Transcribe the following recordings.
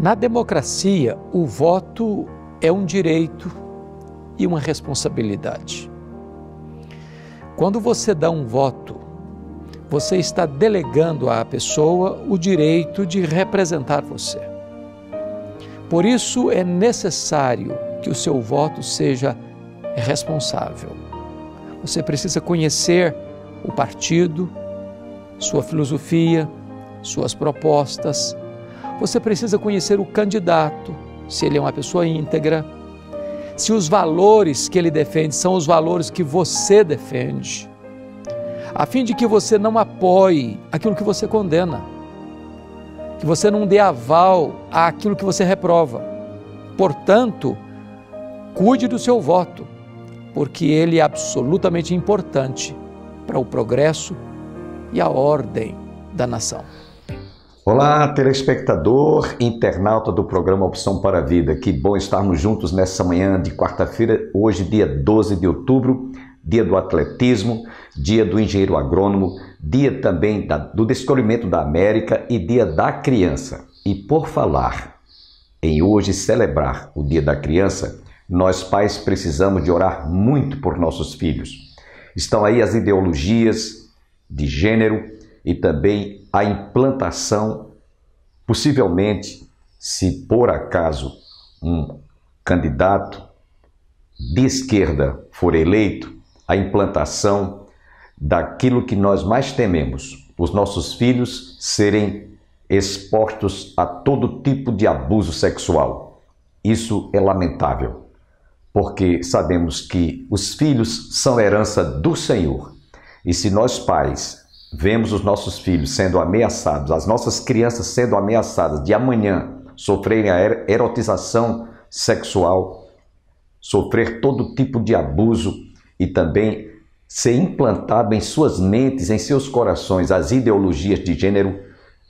Na democracia, o voto é um direito e uma responsabilidade. Quando você dá um voto, você está delegando à pessoa o direito de representar você. Por isso é necessário que o seu voto seja responsável. Você precisa conhecer o partido, sua filosofia, suas propostas. Você precisa conhecer o candidato, se ele é uma pessoa íntegra, se os valores que ele defende são os valores que você defende, a fim de que você não apoie aquilo que você condena, que você não dê aval àquilo que você reprova. Portanto, cuide do seu voto, porque ele é absolutamente importante para o progresso e a ordem da nação. Olá, telespectador, internauta do programa Opção para a Vida. Que bom estarmos juntos nessa manhã de quarta-feira, hoje dia 12 de outubro, dia do atletismo, dia do engenheiro agrônomo, dia também do descobrimento da América e dia da criança. E por falar em hoje celebrar o dia da criança, nós pais precisamos de orar muito por nossos filhos. Estão aí as ideologias de gênero e também a implantação, possivelmente, se por acaso um candidato de esquerda for eleito, a implantação daquilo que nós mais tememos, os nossos filhos serem expostos a todo tipo de abuso sexual. Isso é lamentável, porque sabemos que os filhos são herança do Senhor. E se nós pais vemos os nossos filhos sendo ameaçados, as nossas crianças sendo ameaçadas de amanhã sofrerem a erotização sexual, sofrer todo tipo de abuso e também ser implantado em suas mentes, em seus corações, as ideologias de gênero,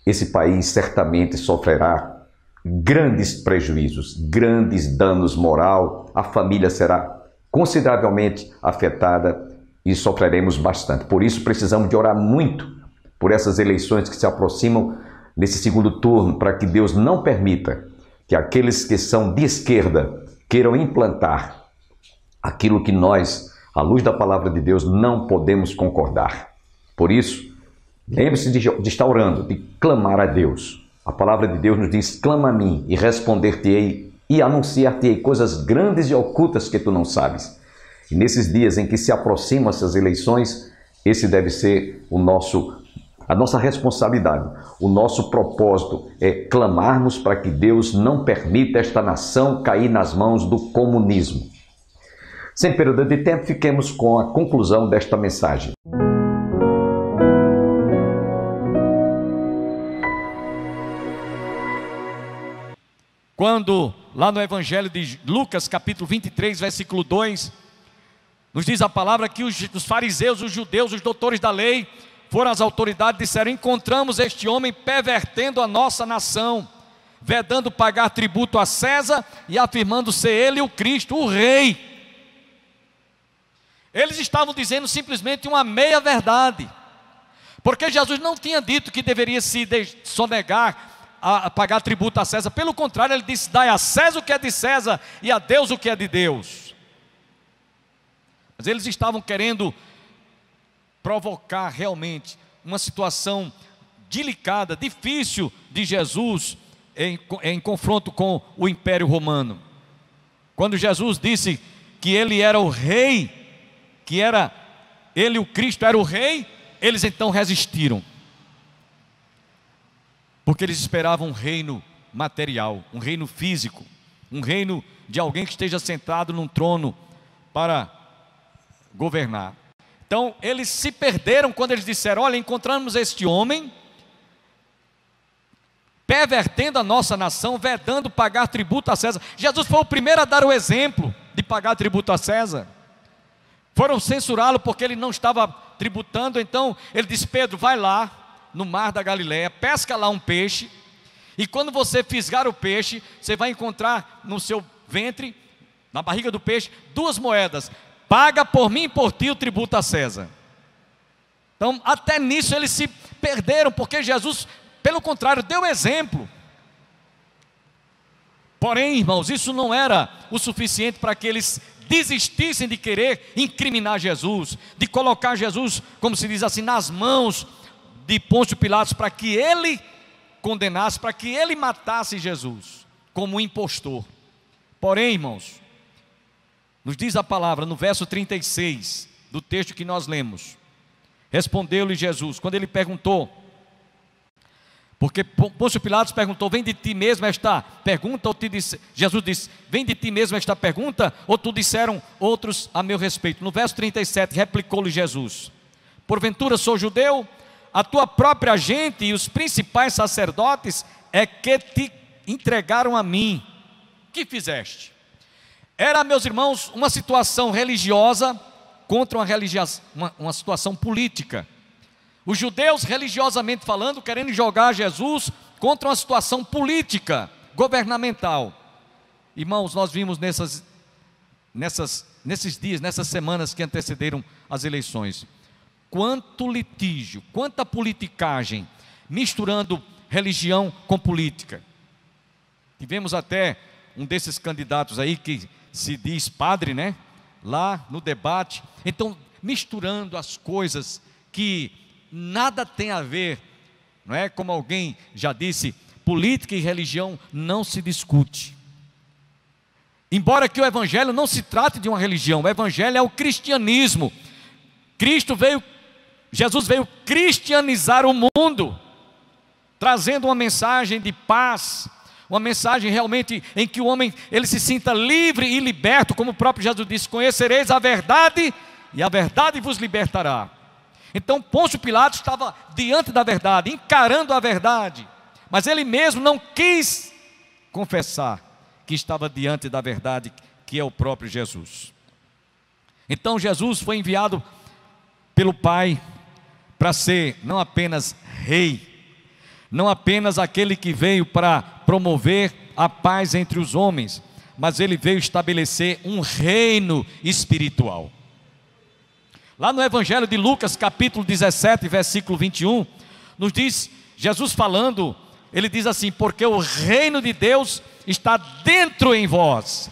esse país certamente sofrerá grandes prejuízos, grandes danos moral, a família será consideravelmente afetada e sofreremos bastante. Por isso precisamos de orar muito por essas eleições que se aproximam nesse segundo turno, para que Deus não permita que aqueles que são de esquerda queiram implantar aquilo que nós, à luz da palavra de Deus, não podemos concordar. Por isso, lembre-se de estar orando, de clamar a Deus. A palavra de Deus nos diz: clama a mim e responder-te-ei e anunciar-te-ei coisas grandes e ocultas que tu não sabes. E nesses dias em que se aproximam essas eleições, esse deve ser a nossa responsabilidade. O nosso propósito é clamarmos para que Deus não permita esta nação cair nas mãos do comunismo. Sem perda de tempo, fiquemos com a conclusão desta mensagem. Quando, lá no Evangelho de Lucas, capítulo 23, versículo 2, nos diz a palavra que os fariseus, os judeus, os doutores da lei, foram às autoridades e disseram: encontramos este homem pervertendo a nossa nação, vedando pagar tributo a César e afirmando ser ele o Cristo, o rei. Eles estavam dizendo simplesmente uma meia-verdade, porque Jesus não tinha dito que deveria se sonegar a pagar tributo a César. Pelo contrário, ele disse: dai a César o que é de César e a Deus o que é de Deus. Mas eles estavam querendo provocar realmente uma situação delicada, difícil de Jesus em confronto com o Império Romano. Quando Jesus disse que ele era o rei, que era ele, o Cristo, era o rei, eles então resistiram, porque eles esperavam um reino material, um reino físico, um reino de alguém que esteja sentado num trono para governar. Então eles se perderam quando eles disseram: olha, encontramos este homem pervertendo a nossa nação, vedando pagar tributo a César. Jesus foi o primeiro a dar o exemplo de pagar tributo a César. Foram censurá-lo porque ele não estava tributando. Então ele disse: Pedro, vai lá no mar da Galileia, pesca lá um peixe, e quando você fisgar o peixe, você vai encontrar no seu ventre, na barriga do peixe, 2 moedas. Paga por mim e por ti o tributo a César. Então até nisso eles se perderam, porque Jesus, pelo contrário, deu exemplo. Porém, irmãos, isso não era o suficiente para que eles desistissem de querer incriminar Jesus, de colocar Jesus, como se diz assim, nas mãos de Pôncio Pilatos, para que ele condenasse, para que ele matasse Jesus como um impostor. Porém, irmãos, nos diz a palavra no verso 36 do texto que nós lemos: respondeu-lhe Jesus, quando ele perguntou, porque Pôncio Pilatos perguntou: vem de ti mesmo esta pergunta? Ou Jesus disse: vem de ti mesmo esta pergunta? Ou tu disseram outros a meu respeito? No verso 37, replicou-lhe Jesus: porventura sou judeu? A tua própria gente e os principais sacerdotes é que te entregaram a mim. Que fizeste? Era, meus irmãos, uma situação religiosa contra uma situação política. Os judeus, religiosamente falando, querendo jogar Jesus contra uma situação política, governamental. Irmãos, nós vimos nesses dias, nessas semanas que antecederam as eleições, quanto litígio, quanta politicagem, misturando religião com política. Tivemos até um desses candidatos aí que se diz padre, né? Lá no debate. Então, misturando as coisas que nada tem a ver, não é? Como alguém já disse, política e religião não se discute. Embora que o evangelho não se trate de uma religião, o evangelho é o cristianismo. Jesus veio cristianizar o mundo, trazendo uma mensagem de paz, uma mensagem realmente em que o homem ele se sinta livre e liberto, como o próprio Jesus disse: conhecereis a verdade e a verdade vos libertará. Então Pôncio Pilatos estava diante da verdade, encarando a verdade, mas ele mesmo não quis confessar que estava diante da verdade, que é o próprio Jesus. Então Jesus foi enviado pelo Pai para ser não apenas rei, não apenas aquele que veio para promover a paz entre os homens, mas ele veio estabelecer um reino espiritual. Lá no Evangelho de Lucas, capítulo 17, versículo 21, nos diz, Jesus falando, ele diz assim: porque o reino de Deus está dentro em vós.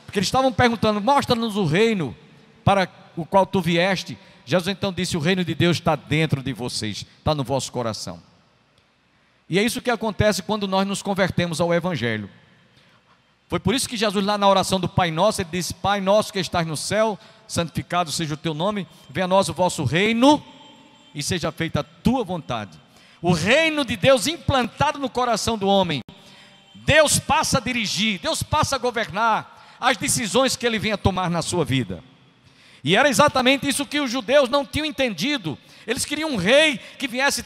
Porque eles estavam perguntando: mostra-nos o reino para o qual tu vieste. Jesus então disse: o reino de Deus está dentro de vocês, está no vosso coração. E é isso que acontece quando nós nos convertemos ao Evangelho. Foi por isso que Jesus, lá na oração do Pai Nosso, ele disse: Pai nosso que estás no céu, santificado seja o teu nome, venha a nós o vosso reino e seja feita a tua vontade. O reino de Deus implantado no coração do homem, Deus passa a dirigir, Deus passa a governar as decisões que ele venha tomar na sua vida. E era exatamente isso que os judeus não tinham entendido. Eles queriam um rei que viesse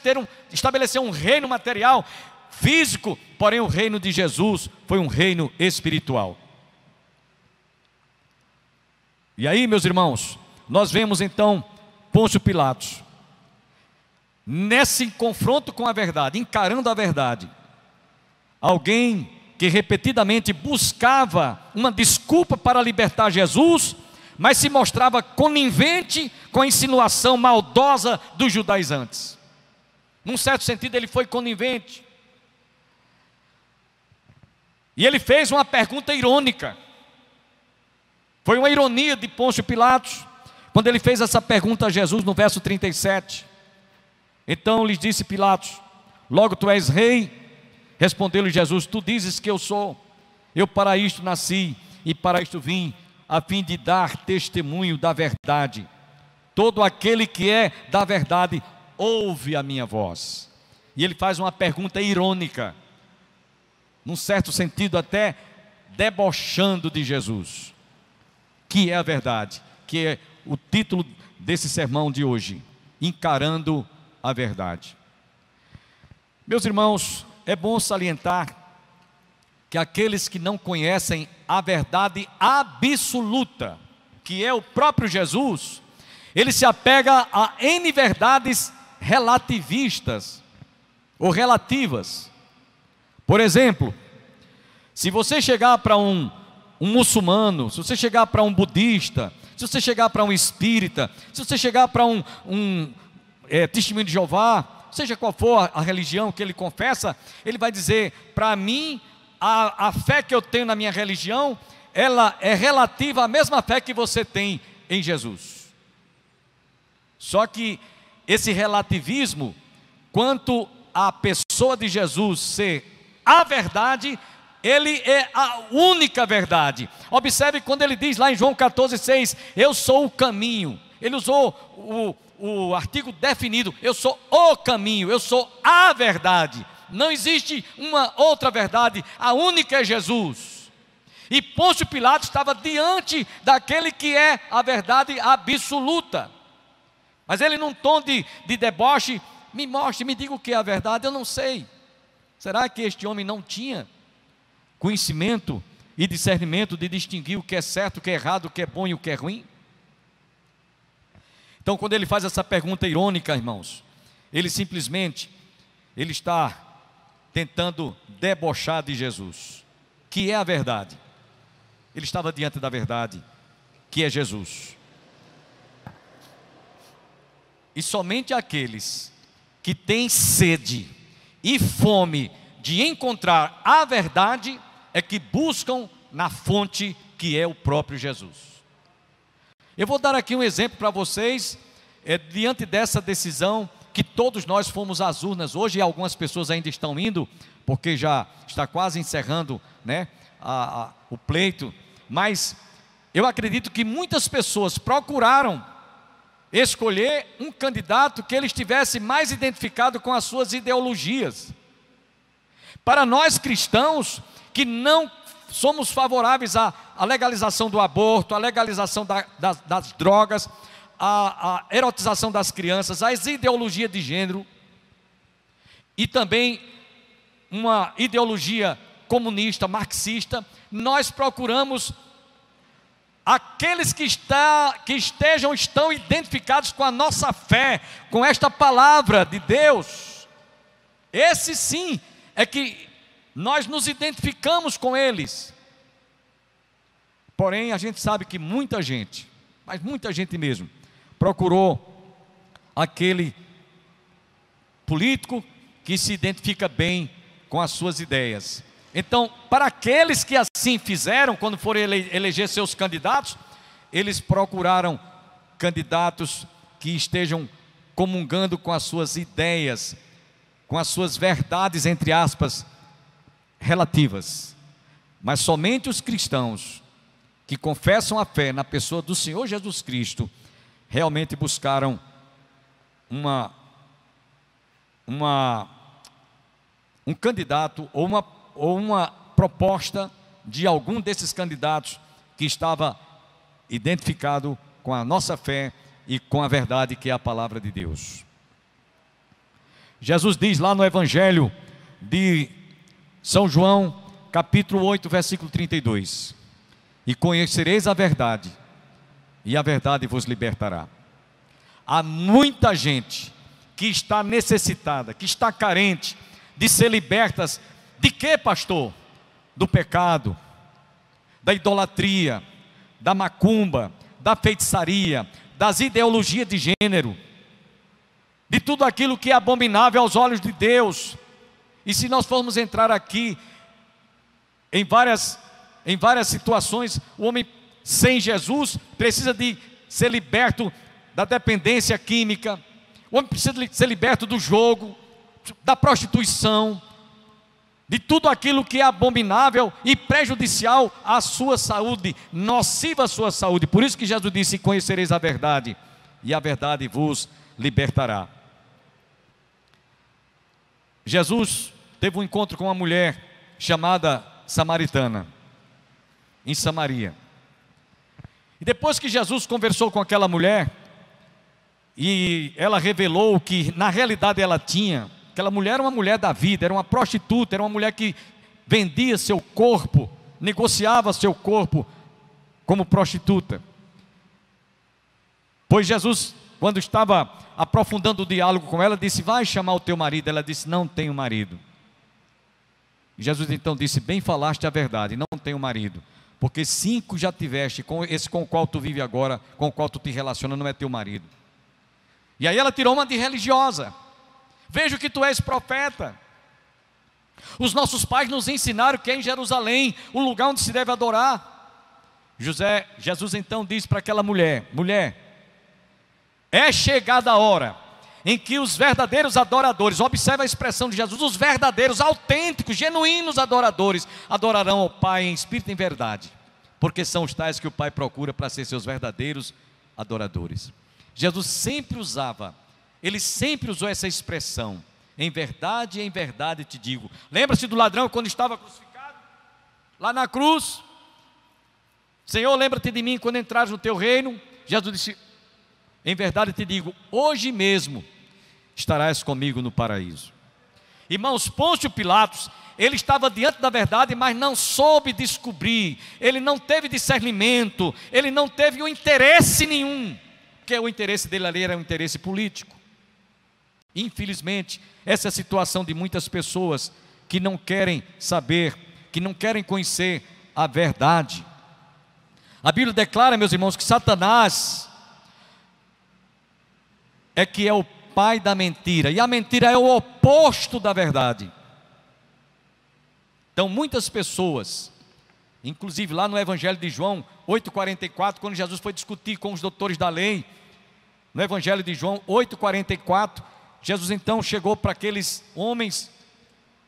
estabelecer um reino material, físico, porém o reino de Jesus foi um reino espiritual. E aí, meus irmãos, nós vemos então Pôncio Pilatos, nesse confronto com a verdade, encarando a verdade, alguém que repetidamente buscava uma desculpa para libertar Jesus, mas se mostrava conivente com a insinuação maldosa dos judaizantes. Num certo sentido, ele foi conivente. E ele fez uma pergunta irônica. Foi uma ironia de Pôncio Pilatos, quando ele fez essa pergunta a Jesus no verso 37. Então lhes disse Pilatos: logo tu és rei? Respondeu-lhe Jesus: tu dizes que eu sou. Eu para isto nasci e para isto vim, a fim de dar testemunho da verdade. Todo aquele que é da verdade ouve a minha voz. E ele faz uma pergunta irônica, num certo sentido até debochando de Jesus, que é a verdade, que é o título desse sermão de hoje: encarando a verdade. Meus irmãos, é bom salientar que aqueles que não conhecem a verdade absoluta, que é o próprio Jesus, ele se apega a N verdades relativistas ou relativas. Por exemplo, se você chegar para um muçulmano, se você chegar para um budista, se você chegar para um espírita, se você chegar para um testemunho de Jeová, seja qual for a religião que ele confessa, ele vai dizer: para mim a fé que eu tenho na minha religião, ela é relativa à mesma fé que você tem em Jesus. Só que esse relativismo, quanto à pessoa de Jesus ser a verdade, ele é a única verdade. Observe quando ele diz lá em João 14,6, eu sou o caminho. Ele usou o artigo definido, eu sou o caminho, eu sou a verdade. Não existe uma outra verdade, a única é Jesus. E Pôncio Pilatos estava diante daquele que é a verdade absoluta. Mas ele, num tom de deboche, me mostre, me diga o que é a verdade, eu não sei. Será que este homem não tinha conhecimento e discernimento de distinguir o que é certo, o que é errado, o que é bom e o que é ruim? Então, quando ele faz essa pergunta irônica, irmãos, ele está tentando debochar de Jesus, que é a verdade. Ele estava diante da verdade, que é Jesus. E somente aqueles que têm sede e fome de encontrar a verdade é que buscam na fonte que é o próprio Jesus. Eu vou dar aqui um exemplo para vocês, diante dessa decisão que todos nós fomos às urnas hoje, e algumas pessoas ainda estão indo, porque já está quase encerrando, né, o pleito, mas eu acredito que muitas pessoas procuraram escolher um candidato que ele estivesse mais identificado com as suas ideologias. Para nós cristãos, que não somos favoráveis à legalização do aborto, à legalização das drogas, à erotização das crianças, às ideologias de gênero, e também uma ideologia comunista, marxista, nós procuramos aqueles que estão identificados com a nossa fé, com esta palavra de Deus. Esse sim é que nós nos identificamos com eles. Porém, a gente sabe que muita gente, mas muita gente mesmo, procurou aquele político que se identifica bem com as suas ideias. Então, para aqueles que assim fizeram, quando foram eleger seus candidatos, eles procuraram candidatos que estejam comungando com as suas ideias, com as suas verdades, entre aspas, relativas. Mas somente os cristãos que confessam a fé na pessoa do Senhor Jesus Cristo realmente buscaram um candidato ou uma proposta de algum desses candidatos que estava identificado com a nossa fé e com a verdade que é a palavra de Deus. Jesus diz lá no Evangelho de São João, capítulo 8, versículo 32: e conhecereis a verdade, e a verdade vos libertará. Há muita gente que está necessitada, que está carente de ser libertas. De quê, pastor? Do pecado, da idolatria, da macumba, da feitiçaria, das ideologias de gênero, de tudo aquilo que é abominável aos olhos de Deus. E se nós formos entrar aqui em várias situações, o homem sem Jesus precisa de ser liberto da dependência química, o homem precisa de ser liberto do jogo, da prostituição, de tudo aquilo que é abominável e prejudicial à sua saúde, nociva à sua saúde. Por isso que Jesus disse: conhecereis a verdade, e a verdade vos libertará. Jesus teve um encontro com uma mulher chamada samaritana, em Samaria. E depois que Jesus conversou com aquela mulher, e ela revelou que na realidade ela tinha, aquela mulher era uma mulher da vida, era uma prostituta, era uma mulher que vendia seu corpo, negociava seu corpo como prostituta. Pois Jesus, quando estava aprofundando o diálogo com ela, disse: vai chamar o teu marido. Ela disse: não tenho marido. E Jesus então disse: bem falaste a verdade, não tenho marido, porque 5 já tiveste, com esse com o qual tu vive agora, com o qual tu te relaciona, não é teu marido. E aí ela tirou uma de religiosa: vejo que tu és profeta. Os nossos pais nos ensinaram que é em Jerusalém o lugar onde se deve adorar. Jesus então diz para aquela mulher: mulher, é chegada a hora em que os verdadeiros adoradores, observa a expressão de Jesus, os verdadeiros, autênticos, genuínos adoradores, adorarão ao Pai em espírito e em verdade, porque são os tais que o Pai procura para ser seus verdadeiros adoradores. Jesus sempre ele sempre usou essa expressão: em verdade te digo. Lembra-se do ladrão quando estava crucificado lá na cruz? Senhor, lembra-te de mim quando entrares no teu reino. Jesus disse: em verdade te digo, hoje mesmo estarás comigo no paraíso. Irmãos, Pôncio Pilatos, ele estava diante da verdade, mas não soube descobrir, ele não teve discernimento, ele não teve um interesse nenhum, porque o interesse dele ali era um interesse político. Infelizmente, essa é a situação de muitas pessoas que não querem saber, que não querem conhecer a verdade. A Bíblia declara, meus irmãos, que Satanás é que é o pai da mentira, e a mentira é o oposto da verdade. Então muitas pessoas, inclusive lá no Evangelho de João 8,44, quando Jesus foi discutir com os doutores da lei, no Evangelho de João 8,44, Jesus então chegou para aqueles homens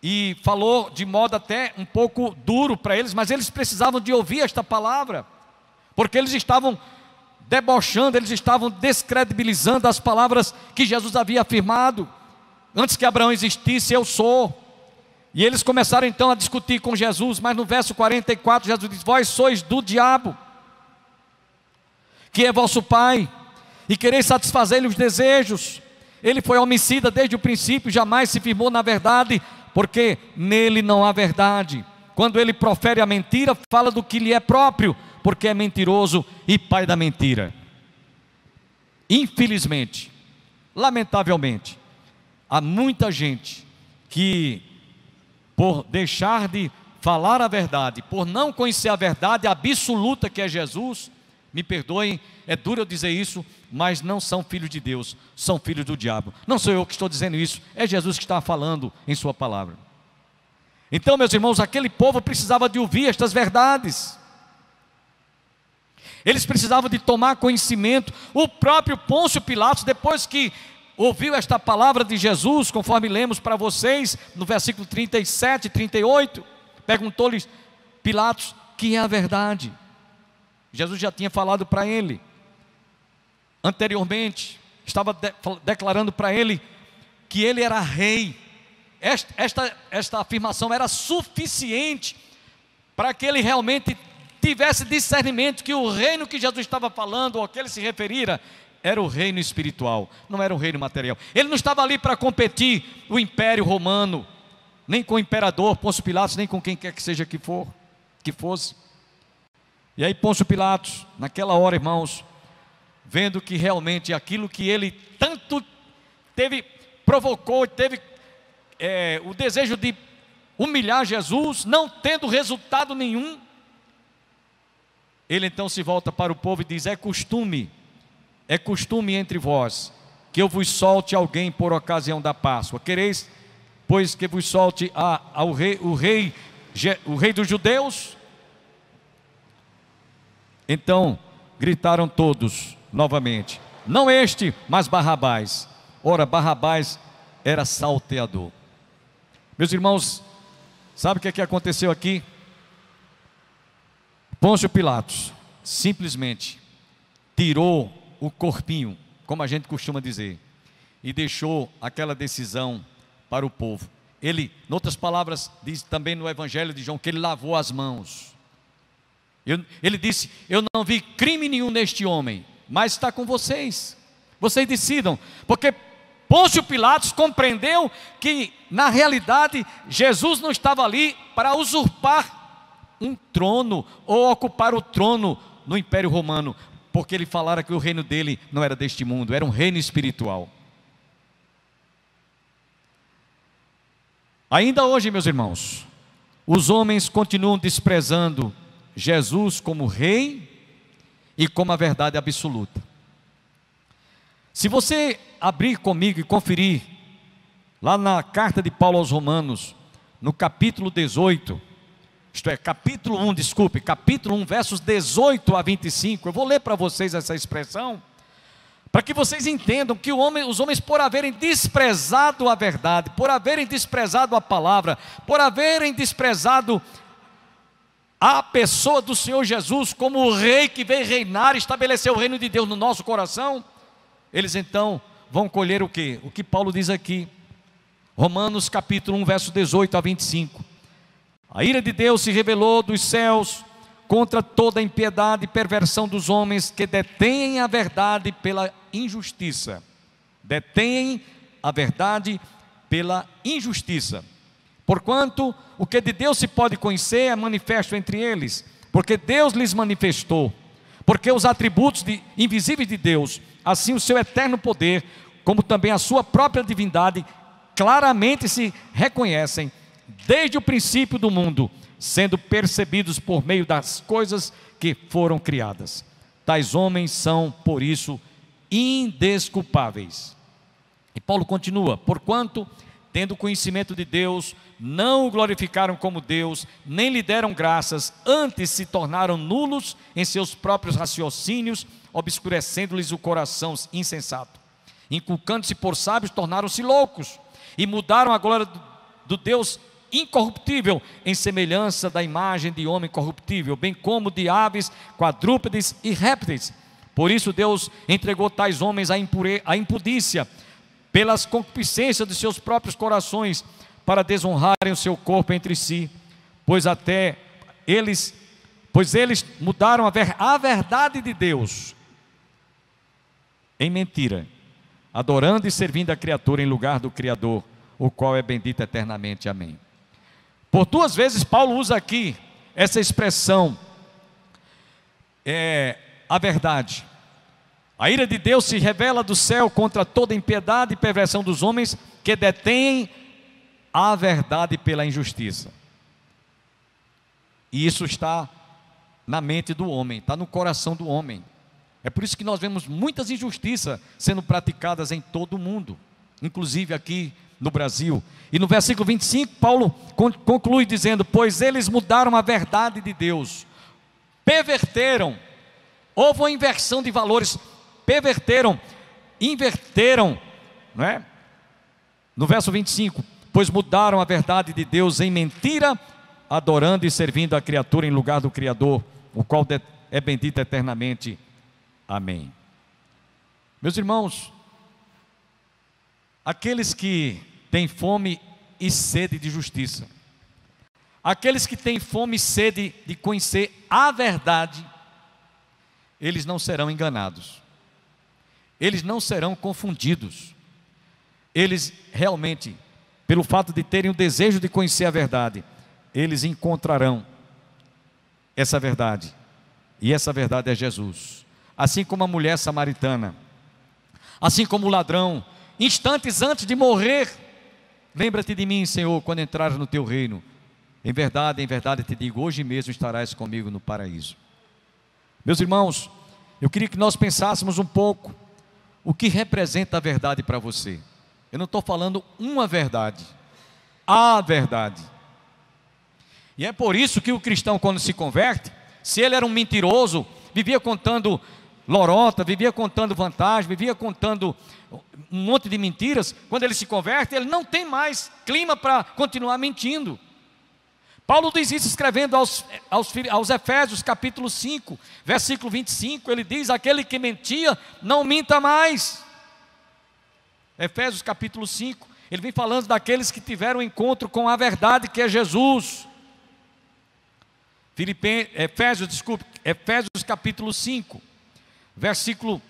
e falou de modo até um pouco duro para eles, mas eles precisavam de ouvir esta palavra, porque eles estavam debochando, eles estavam descredibilizando as palavras que Jesus havia afirmado: antes que Abraão existisse, eu sou. E eles começaram então a discutir com Jesus, mas no verso 44 Jesus diz: vós sois do diabo, que é vosso pai, e quereis satisfazer-lhe os desejos. Ele foi homicida desde o princípio, jamais se firmou na verdade, porque nele não há verdade. Quando ele profere a mentira, fala do que lhe é próprio, porque é mentiroso e pai da mentira. Infelizmente, lamentavelmente, há muita gente que, por deixar de falar a verdade, por não conhecer a verdade absoluta que é Jesus, me perdoem, é duro eu dizer isso, mas não são filhos de Deus, são filhos do diabo. Não sou eu que estou dizendo isso, é Jesus que está falando em sua palavra. Então, meus irmãos, aquele povo precisava de ouvir estas verdades, eles precisavam de tomar conhecimento. O próprio Pôncio Pilatos, depois que ouviu esta palavra de Jesus, conforme lemos para vocês no versículo 37 e 38, perguntou-lhe Pilatos: que é a verdade? Jesus já tinha falado para ele anteriormente, estava declarando para ele que ele era rei. Esta afirmação era suficiente para que ele realmente tivesse discernimento que o reino que Jesus estava falando, ou que ele se referira, era o reino espiritual, não era o reino material. Ele não estava ali para competir o império romano, nem com o imperador Pôncio Pilatos, nem com quem quer que seja que fosse. E aí Pôncio Pilatos, naquela hora, irmãos, vendo que realmente aquilo que ele tanto provocou, teve o desejo de humilhar Jesus, não tendo resultado nenhum, ele então se volta para o povo e diz: é costume entre vós que eu vos solte alguém por ocasião da Páscoa. Quereis, pois, que vos solte o rei dos judeus? Então gritaram todos novamente: não este, mas Barrabás. Ora, Barrabás era salteador. Meus irmãos, sabe o que aconteceu aqui? Pôncio Pilatos simplesmente tirou o corpinho, como a gente costuma dizer, e deixou aquela decisão para o povo. Ele, em outras palavras, diz também no Evangelho de João que ele lavou as mãos. Ele disse: eu não vi crime nenhum neste homem, mas está com vocês, vocês decidam. Porque Pôncio Pilatos compreendeu que na realidade Jesus não estava ali para usurpar um trono ou ocupar o trono no Império Romano, porque ele falara que o reino dele não era deste mundo, era um reino espiritual. Ainda hoje, meus irmãos, os homens continuam desprezando Jesus como rei e como a verdade absoluta. Se você abrir comigo e conferir lá na carta de Paulo aos Romanos, no capítulo 18, isto é, capítulo 1, versos 18 a 25. Eu vou ler para vocês essa expressão, para que vocês entendam que os homens, por haverem desprezado a verdade, por haverem desprezado a palavra, por haverem desprezado a pessoa do Senhor Jesus como o rei que veio reinar e estabelecer o reino de Deus no nosso coração, eles então vão colher o quê? O que Paulo diz aqui, Romanos capítulo 1, verso 18 a 25. A ira de Deus se revelou dos céus contra toda a impiedade e perversão dos homens que detêm a verdade pela injustiça. Detêm a verdade pela injustiça. Porquanto o que de Deus se pode conhecer é manifesto entre eles, porque Deus lhes manifestou. Porque os atributos invisíveis de Deus, assim o seu eterno poder, como também a sua própria divindade, claramente se reconhecem desde o princípio do mundo, sendo percebidos por meio das coisas que foram criadas. Tais homens são, por isso, indesculpáveis. E Paulo continua: porquanto, tendo conhecimento de Deus, não o glorificaram como Deus, nem lhe deram graças, antes se tornaram nulos em seus próprios raciocínios, obscurecendo-lhes o coração insensato. Inculcando-se por sábios, tornaram-se loucos, e mudaram a glória do Deus incorruptível em semelhança da imagem de homem corruptível, bem como de aves, quadrúpedes e répteis. Por isso Deus entregou tais homens à impudícia, pelas concupiscências de seus próprios corações, para desonrarem o seu corpo entre si, pois eles mudaram a verdade de Deus em mentira, adorando e servindo a criatura em lugar do Criador, o qual é bendito eternamente. Amém. Por duas vezes Paulo usa aqui essa expressão, a verdade. A ira de Deus se revela do céu contra toda impiedade e perversão dos homens que detêm a verdade pela injustiça. E isso está na mente do homem, está no coração do homem. É por isso que nós vemos muitas injustiças sendo praticadas em todo o mundo, inclusive aqui no Brasil. E no versículo 25, Paulo conclui dizendo: pois eles mudaram a verdade de Deus, perverteram, houve uma inversão de valores, inverteram, não é? No verso 25, pois mudaram a verdade de Deus em mentira, adorando e servindo a criatura em lugar do Criador, o qual é bendito eternamente. Amém. Meus irmãos, aqueles que têm fome e sede de justiça, aqueles que têm fome e sede de conhecer a verdade, eles não serão enganados, eles não serão confundidos, eles realmente, pelo fato de terem o desejo de conhecer a verdade, eles encontrarão essa verdade, e essa verdade é Jesus. Assim como a mulher samaritana, assim como o ladrão, instantes antes de morrer, lembra-te de mim, Senhor, quando entrares no teu reino. Em verdade te digo, hoje mesmo estarás comigo no paraíso. Meus irmãos, eu queria que nós pensássemos um pouco o que representa a verdade para você. Eu não estou falando uma verdade, a verdade. E é por isso que o cristão, quando se converte, se ele era um mentiroso, vivia contando lorota, vivia contando vantagem, vivia contando um monte de mentiras, quando ele se converte, ele não tem mais clima para continuar mentindo. Paulo diz isso escrevendo aos Efésios capítulo 5, versículo 25, ele diz: aquele que mentia, não minta mais. Efésios capítulo 5, ele vem falando daqueles que tiveram encontro com a verdade, que é Jesus. Efésios capítulo 5, versículo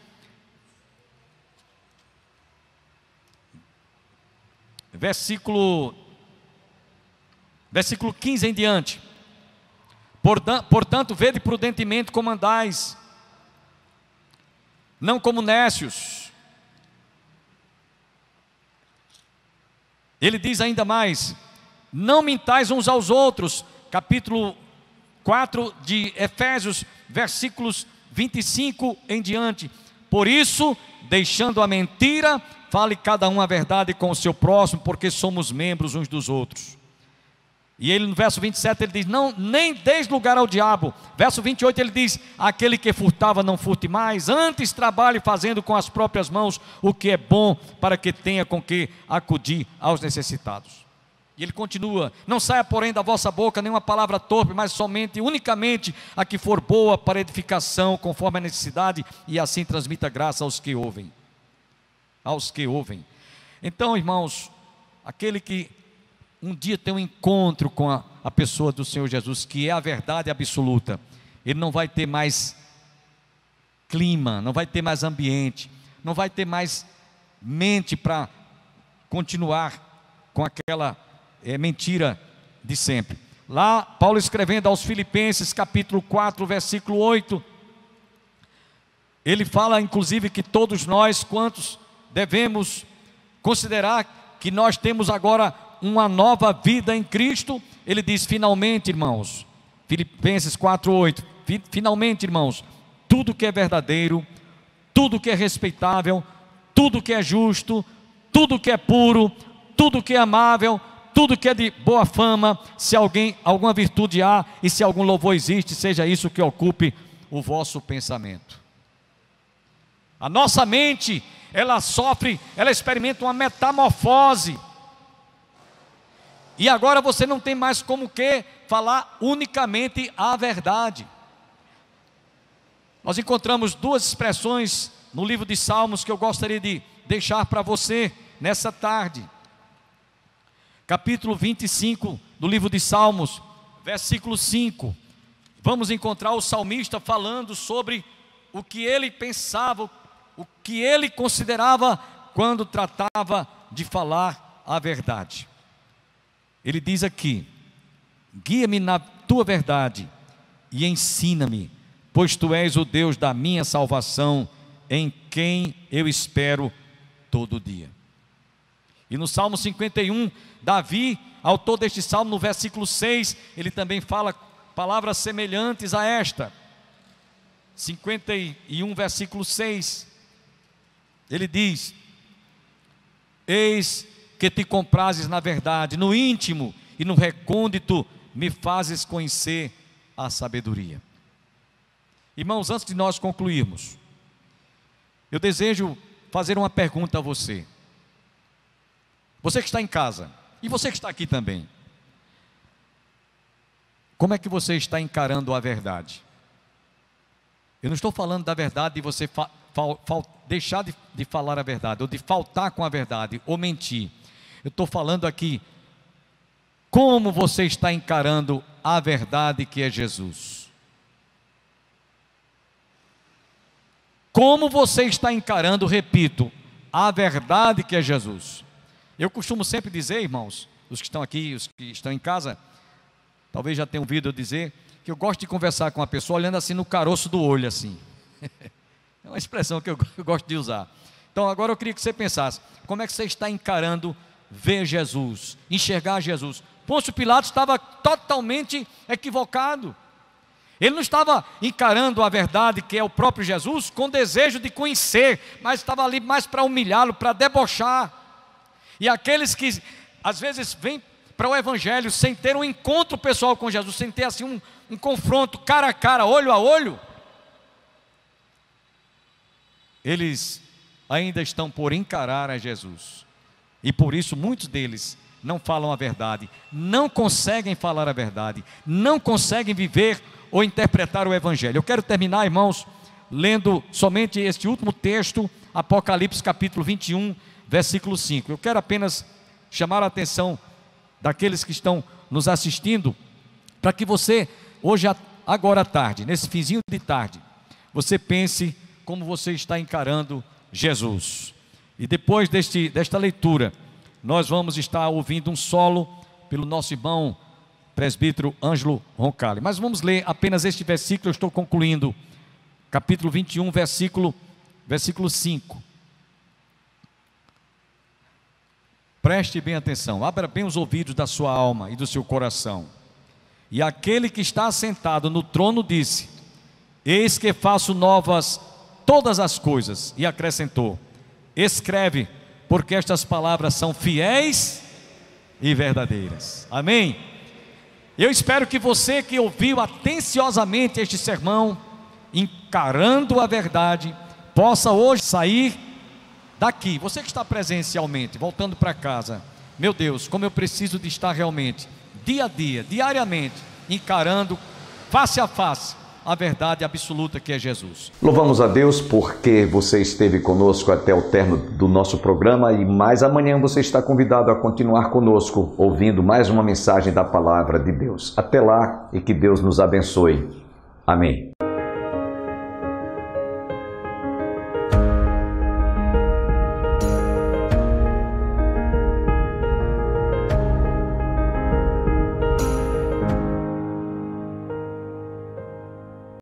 15 em diante. Portanto, vede prudentemente como andais, não como nécios. Ele diz ainda mais: não mintais uns aos outros. Capítulo 4 de Efésios, versículos 25 em diante. Por isso, deixando a mentira, fale cada um a verdade com o seu próximo, porque somos membros uns dos outros. E ele no verso 27 ele diz: não, nem deis lugar ao diabo. Verso 28 ele diz: aquele que furtava não furte mais, antes trabalhe fazendo com as próprias mãos o que é bom, para que tenha com que acudir aos necessitados. E ele continua: não saia porém da vossa boca nenhuma palavra torpe, mas somente, unicamente, a que for boa para edificação, conforme a necessidade, e assim transmita graça aos que ouvem. Aos que ouvem. Então, irmãos, aquele que um dia tem um encontro com a pessoa do Senhor Jesus, que é a verdade absoluta, ele não vai ter mais clima, não vai ter mais ambiente, não vai ter mais mente para continuar com aquela mentira de sempre. Lá, Paulo escrevendo aos Filipenses, capítulo 4, versículo 8, ele fala inclusive que todos nós, quantos devemos considerar que nós temos agora uma nova vida em Cristo. Ele diz: finalmente, irmãos, Filipenses 4:8, finalmente, irmãos, tudo que é verdadeiro, tudo que é respeitável, tudo que é justo, tudo que é puro, tudo que é amável, tudo que é de boa fama, se alguma virtude há e se algum louvor existe, seja isso que ocupe o vosso pensamento. A nossa mente, ela experimenta uma metamorfose. E agora você não tem mais como que falar unicamente a verdade. Nós encontramos duas expressões no livro de Salmos que eu gostaria de deixar para você nessa tarde. Capítulo 25 do livro de Salmos, versículo 5. Vamos encontrar o salmista falando sobre o que ele pensava, o que ele considerava quando tratava de falar a verdade. Ele diz aqui: guia-me na tua verdade e ensina-me, pois tu és o Deus da minha salvação, em quem eu espero todo dia. E no Salmo 51, Davi, autor deste salmo, no versículo 6, ele também fala palavras semelhantes a esta. 51, versículo 6, ele diz: eis que te comprases na verdade, no íntimo e no recôndito me fazes conhecer a sabedoria. Irmãos, antes de nós concluirmos, eu desejo fazer uma pergunta a você. Você que está em casa, e você que está aqui também, como é que você está encarando a verdade? Eu não estou falando da verdade de você deixar de falar a verdade, ou de faltar com a verdade, ou mentir. Eu estou falando aqui, como você está encarando a verdade que é Jesus? Como você está encarando, repito, a verdade que é Jesus? Eu costumo sempre dizer, irmãos, os que estão aqui, os que estão em casa, talvez já tenham ouvido eu dizer, que eu gosto de conversar com a pessoa olhando assim no caroço do olho, assim. É uma expressão que eu gosto de usar. Então agora eu queria que você pensasse, como é que você está encarando ver Jesus, enxergar Jesus? Pôncio Pilatos estava totalmente equivocado. Ele não estava encarando a verdade que é o próprio Jesus com desejo de conhecer, mas estava ali mais para humilhá-lo, para debochar. E aqueles que às vezes vêm para o Evangelho sem ter um encontro pessoal com Jesus, sem ter assim um confronto cara a cara, olho a olho, eles ainda estão por encarar a Jesus. E por isso muitos deles não falam a verdade, não conseguem falar a verdade, não conseguem viver ou interpretar o Evangelho. Eu quero terminar, irmãos, lendo somente este último texto, Apocalipse capítulo 21, versículo 5. Eu quero apenas chamar a atenção daqueles que estão nos assistindo, para que você, hoje, agora à tarde, nesse finzinho de tarde, você pense como você está encarando Jesus. E depois desta leitura, nós vamos estar ouvindo um solo pelo nosso irmão presbítero Ângelo Roncalli. Mas vamos ler apenas este versículo, eu estou concluindo, capítulo 21, versículo 5. Preste bem atenção, abra bem os ouvidos da sua alma e do seu coração. E aquele que está assentado no trono disse: eis que faço novas todas as coisas. E acrescentou: escreve, porque estas palavras são fiéis e verdadeiras. Amém? Eu espero que você que ouviu atenciosamente este sermão, encarando a verdade, possa hoje sair daqui, você que está presencialmente, voltando para casa, meu Deus, como eu preciso de estar realmente, dia a dia, diariamente, encarando face a face a verdade absoluta que é Jesus. Louvamos a Deus porque você esteve conosco até o término do nosso programa e mais amanhã você está convidado a continuar conosco, ouvindo mais uma mensagem da Palavra de Deus. Até lá e que Deus nos abençoe. Amém.